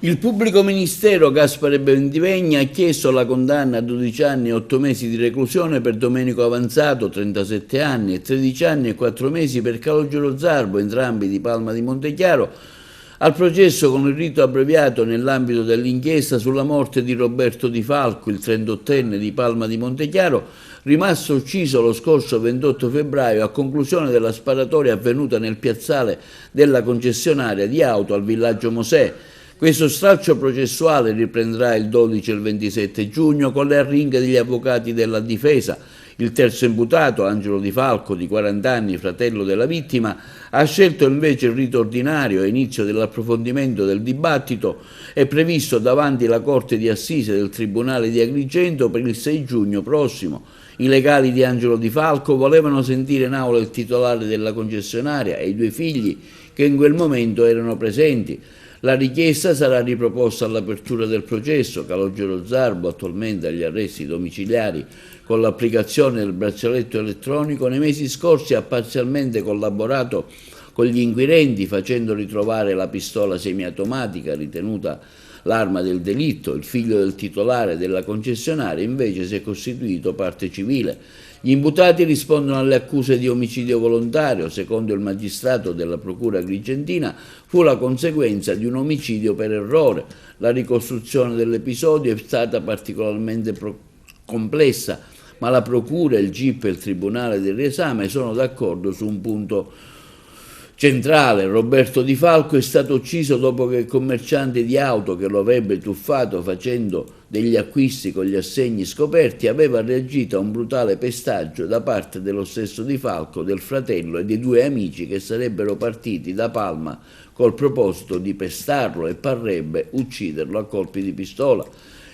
Il pubblico ministero Gaspare Bentivegna ha chiesto la condanna a 12 anni e 8 mesi di reclusione per Domenico Avanzato, 37 anni, e 13 anni e 4 mesi per Calogero Zarbo, entrambi di Palma di Montechiaro, al processo con il rito abbreviato nell'ambito dell'inchiesta sulla morte di Roberto Di Falco, il 38enne di Palma di Montechiaro, rimasto ucciso lo scorso 28 febbraio a conclusione della sparatoria avvenuta nel piazzale della concessionaria di auto al villaggio Mosè. Questo stralcio processuale riprenderà il 12 e il 27 giugno con le arringhe degli avvocati della difesa. Il terzo imputato, Angelo Di Falco, di 40 anni, fratello della vittima, ha scelto invece il rito ordinario. A inizio dell'approfondimento del dibattito è previsto davanti la Corte di Assise del Tribunale di Agrigento per il 6 giugno prossimo. I legali di Angelo Di Falco volevano sentire in aula il titolare della concessionaria e i due figli che in quel momento erano presenti. La richiesta sarà riproposta all'apertura del processo. Calogero Zarbo, attualmente agli arresti domiciliari con l'applicazione del braccialetto elettronico, nei mesi scorsi ha parzialmente collaborato con gli inquirenti facendo ritrovare la pistola semiautomatica ritenuta l'arma del delitto. Il figlio del titolare della concessionaria invece si è costituito parte civile. Gli imputati rispondono alle accuse di omicidio volontario. Secondo il magistrato della procura agrigentina fu la conseguenza di un omicidio per errore. La ricostruzione dell'episodio è stata particolarmente complessa, ma la procura, il GIP e il tribunale del riesame sono d'accordo su un punto centrale. Roberto Di Falco è stato ucciso dopo che il commerciante di auto che lo avrebbe truffato facendo degli acquisti con gli assegni scoperti aveva reagito a un brutale pestaggio da parte dello stesso Di Falco, del fratello e dei due amici che sarebbero partiti da Palma col proposito di pestarlo e parrebbe ucciderlo a colpi di pistola.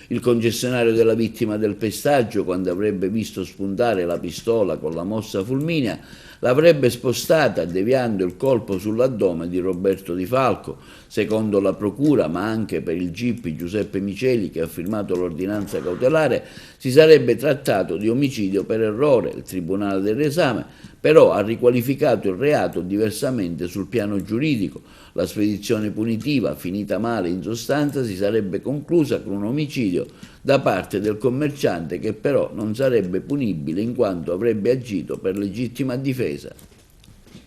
Il concessionario della vittima del pestaggio, quando avrebbe visto spuntare la pistola con la mossa fulminea, l'avrebbe spostata deviando il colpo sull'addome di Roberto Di Falco. Secondo la procura, ma anche per il GIP Giuseppe Miceli, che ha firmato l'ordinanza cautelare, si sarebbe trattato di omicidio per errore. Il tribunale del riesame però ha riqualificato il reato diversamente sul piano giuridico. La spedizione punitiva, finita male in sostanza, si sarebbe conclusa con un omicidio da parte del commerciante che però non sarebbe punibile in quanto avrebbe agito per legittima difesa.